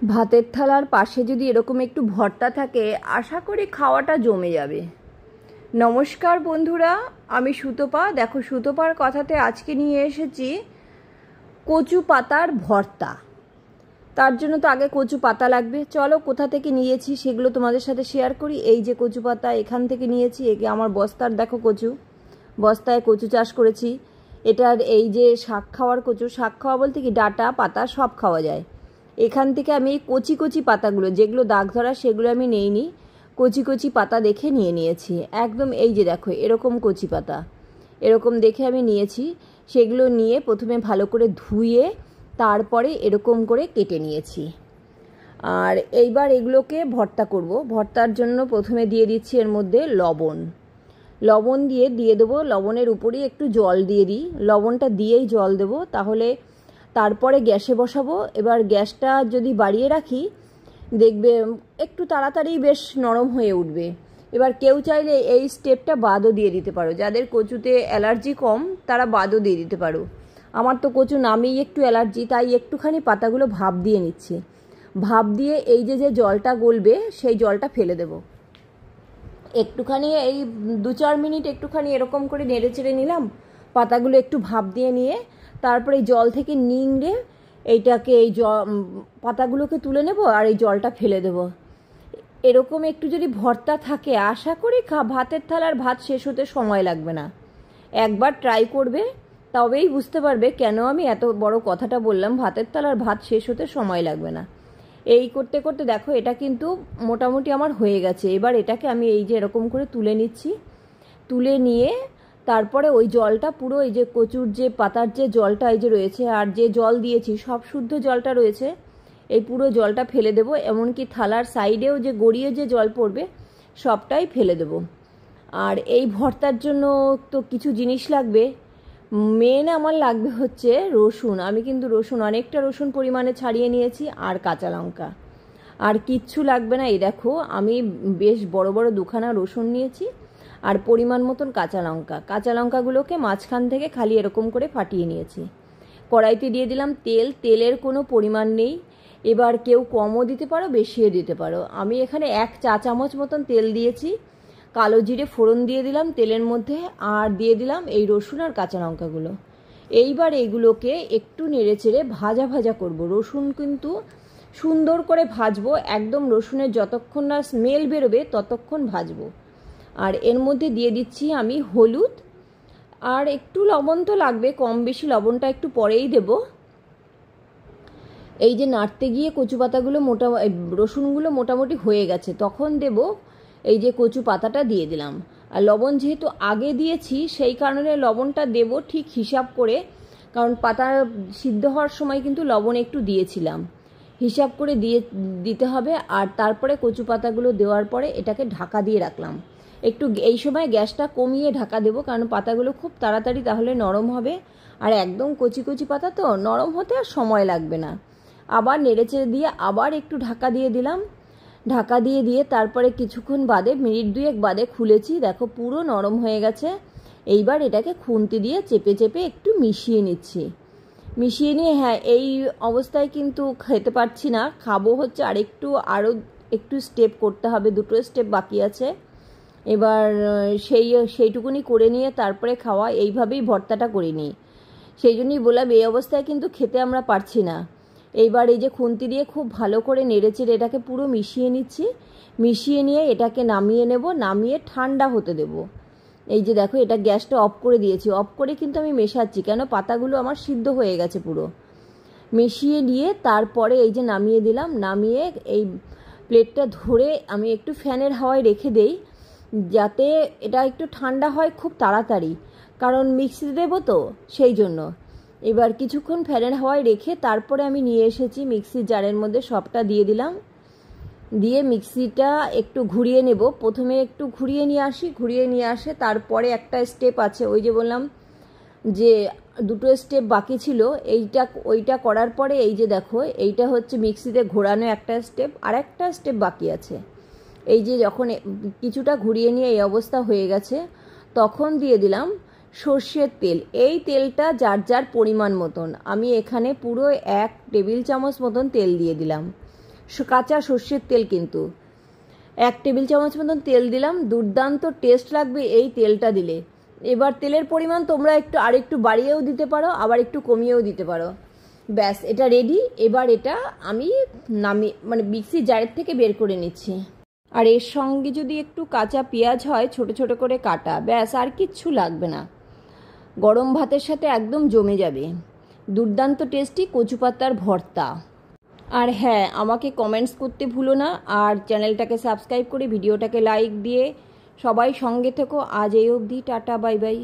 ভাতের থালার পাশে যদি এরকম একটু ভর্তা থাকে আশা করি খাওয়াটা জমে যাবে। নমস্কার বন্ধুরা, আমি সুতপা। দেখো, সুতপার কথাতে আজকে নিয়ে এসেছি কচু পাতার ভর্তা। তার জন্য তো আগে কচু পাতা লাগবে। চলো কোথা থেকে নিয়েছি সেগুলো তোমাদের সাথে শেয়ার করি। এই যে কচু পাতা এখান থেকে নিয়েছি। একে আমার বস্তার দেখো কচু, বস্তায় কচু চাষ করেছি। এটার এই যে শাক খাওয়ার কচু, শাক খাওয়া বলতে কি ডাঁটা পাতা সব খাওয়া যায়। এখান থেকে আমি কচি কচি পাতাগুলো যেগুলো দাগ ধরা সেগুলো আমি নেইনি, কচি কচি পাতা দেখে নিয়ে নিয়েছি। একদম এই যে দেখো এরকম কচি পাতা, এরকম দেখে আমি নিয়েছি। সেগুলো নিয়ে প্রথমে ভালো করে ধুয়ে তারপরে এরকম করে কেটে নিয়েছি। আর এইবার এগুলোকে ভর্তা করব। ভর্তার জন্য প্রথমে দিয়ে দিচ্ছি এর মধ্যে লবণ দিয়ে দেবো। লবণের উপরেই একটু জল দিয়ে দিই। লবণটা দিয়েই জল দেবো, তাহলে তারপরে গ্যাসে বসাবো। এবার গ্যাসটা যদি বাড়িয়ে রাখি দেখবে একটু তাড়াতাড়ি বেশ নরম হয়ে উঠবে। এবার কেউ চাইলে এই স্টেপটা বাদও দিয়ে দিতে পারো। যাদের কচুতে অ্যালার্জি কম তারা বাদও দিয়ে দিতে পারো। আমার তো কচু নামেই একটু অ্যালার্জি, তাই একটুখানি পাতাগুলো ভাপ দিয়ে নিচ্ছি। ভাপ দিয়ে এই যে জলটা গলবে সেই জলটা ফেলে দেব। একটুখানি এই 2-4 মিনিট একটুখানি এরকম করে নেড়ে চেড়ে নিলাম। পাতাগুলো একটু ভাপ দিয়ে নিয়ে তারপরে এই জল থেকে নিংড়ে এইটাকে পাতাগুলোকে তুলে নেব আর এই জলটা ফেলে দেব। এরকম একটু যদি ভর্তা থাকে আশা করি ভাতের থালার ভাত শেষ হতে সময় লাগবে না। একবার ট্রাই করবে, তবেই বুঝতে পারবে কেন আমি এত বড় কথাটা বললাম। ভাতের থালার ভাত শেষ হতে সময় লাগবে না। এই করতে করতে দেখো এটা কিন্তু মোটামুটি আমার হয়ে গেছে। এবার এটাকে আমি এই যে এরকম করে তুলে নিচ্ছি। তুলে নিয়ে তারপরে ওই জলটা পুরো এই যে কচুর যে পাতার যে জলটা এই যে রয়েছে আর যে জল দিয়েছি সব শুদ্ধ জলটা রয়েছে, এই পুরো জলটা ফেলে দেবো। এমনকি থালার সাইডেও যে গড়িয়ে যে জল পড়বে সবটাই ফেলে দেবো। আর এই ভর্তার জন্য তো কিছু জিনিস লাগবে। মেন আমার লাগবে হচ্ছে রসুন। আমি কিন্তু রসুন অনেকটা রসুন পরিমাণে ছাড়িয়ে নিয়েছি, আর কাঁচা লঙ্কা। আর কিচ্ছু লাগবে না। এই দেখো আমি বেশ বড় বড় 2খানা রসুন নিয়েছি আর পরিমাণ মতন কাঁচা লঙ্কা। কাঁচা লঙ্কাগুলোকে মাঝখান থেকে খালি এরকম করে ফাটিয়ে নিয়েছি। কড়াইতে দিয়ে দিলাম তেল। তেলের কোনো পরিমাণ নেই। এবার কেউ কমও দিতে পারো বেশিও দিতে পারো। আমি এখানে 1 চা চামচ মতন তেল দিয়েছি। কালো জিরে ফোড়ন দিয়ে দিলাম তেলের মধ্যে, আর দিয়ে দিলাম এই রসুন আর কাঁচা লঙ্কাগুলো। এইবার এইগুলোকে একটু নেড়ে চেড়ে ভাজা ভাজা করব। রসুন কিন্তু সুন্দর করে ভাজবো, একদম রসুনের যতক্ষণ না স্মেল বেরোবে ততক্ষণ ভাজবো। আর এর মধ্যে দিয়ে দিচ্ছি আমি হলুদ, আর একটু লবণ তো লাগবে, কম বেশি লবণটা একটু পরেই দেব। এই যে নাড়তে গিয়ে কচু পাতাগুলো রসুনগুলো মোটামুটি হয়ে গেছে, তখন দেব এই যে কচু পাতাটা দিয়ে দিলাম। আর লবণ যেহেতু আগে দিয়েছি সেই কারণে লবণটা দেব ঠিক হিসাব করে, কারণ পাতা সিদ্ধ হওয়ার সময় কিন্তু লবণ একটু দিয়েছিলাম। হিসাব করে দিতে হবে। আর তারপরে কচু পাতাগুলো দেওয়ার পরে এটাকে ঢাকা দিয়ে রাখলাম। একটু এই সময় গ্যাসটা কমিয়ে ঢাকা দেবো, কারণ পাতাগুলো খুব তাড়াতাড়ি তাহলে নরম হবে। আর একদম কচি কচি পাতা তো নরম হতে আর সময় লাগবে না। আবার নেড়েচেড়ে দিয়ে আবার একটু ঢাকা দিয়ে দিলাম। ঢাকা দিয়ে তারপরে কিছুক্ষণ বাদে, মিনিট 2 বাদে খুলেছি। দেখো পুরো নরম হয়ে গেছে। এইবার এটাকে খুন্তি দিয়ে চেপে চেপে একটু মিশিয়ে নিচ্ছি। মিশিয়ে নিয়ে হ্যাঁ, এই অবস্থায় কিন্তু খেতে পারছি না, খাবো হচ্ছে আরও একটু স্টেপ করতে হবে। 2টো স্টেপ বাকি আছে। এবার সেইটুকুনি করে নিয়ে তারপরে খাওয়া। এইভাবেই ভর্তাটা করে নিই। সেই জন্যই বললাম এই অবস্থায় কিন্তু খেতে আমরা পারছি না। এইবার এই যে খুন্তি দিয়ে খুব ভালো করে নেড়েচেড়ে এটাকে পুরো মিশিয়ে নিচ্ছি। মিশিয়ে নিয়ে এটাকে নামিয়ে নেব। নামিয়ে ঠান্ডা হতে দেব। এই যে দেখো এটা গ্যাসটা অফ করে দিয়েছি। অফ করে কিন্তু আমি মেশাচ্ছি, কেন পাতাগুলো আমার সিদ্ধ হয়ে গেছে পুরো। মিশিয়ে নিয়ে তারপরে এই যে নামিয়ে দিলাম। নামিয়ে এই প্লেটটা ধরে আমি একটু ফ্যানের হাওয়ায় রেখে দেই, যাতে এটা একটু ঠান্ডা হয় খুব তাড়াতাড়ি, কারণ মিক্সিতে দেবো তো সেই জন্য। এবার কিছুক্ষণ ফ্যানের হাওয়ায় রেখে তারপরে আমি নিয়ে এসেছি মিক্সির জারের মধ্যে সবটা দিয়ে দিলাম। দিয়ে মিক্সিটা একটু ঘুরিয়ে নেব। প্রথমে একটু ঘুরিয়ে নিয়ে আসে তারপরে একটা স্টেপ আছে, ওই যে বললাম যে 2টো স্টেপ বাকি ছিল, ওইটা করার পরে এই যে দেখো এইটা হচ্ছে মিক্সিতে ঘোরানো একটা স্টেপ, আর একটা স্টেপ বাকি আছে। এই যে যখন কিছুটা ঘুরিয়ে নিয়ে এই অবস্থা হয়ে গেছে তখন দিয়ে দিলাম সর্ষের তেল। এই তেলটা যার যার পরিমাণ মতন, আমি এখানে পুরো 1 টেবিল চামচ মতন তেল দিয়ে দিলাম। কাঁচা সর্ষের তেল কিন্তু 1 টেবিল চামচ মতন তেল দিলাম। দুর্দান্ত টেস্ট লাগবে এই তেলটা দিলে। এবার তেলের পরিমাণ তোমরা আরেকটু বাড়িয়েও দিতে পারো, আবার একটু কমিয়েও দিতে পারো। ব্যাস, এটা রেডি। এবার এটা আমি মিক্সি জারের থেকে বের করে নিচ্ছি। আর এর সঙ্গে যদি একটু কাঁচা পেঁয়াজ হয় ছোট ছোট করে কাটা, ব্যাস আর কিচ্ছু লাগবে না। গরম ভাতের সাথে একদম জমে যাবে। দুর্দান্ত টেস্টি কচু পাতার ভর্তা। আর হ্যাঁ, আমাকে কমেন্টস করতে ভুলো না, আর চ্যানেলটাকে সাবস্ক্রাইব করে ভিডিওটাকে লাইক দিয়ে সবাই সঙ্গে থেকো। আজ এই অবধি, টাটা, বাই বাই।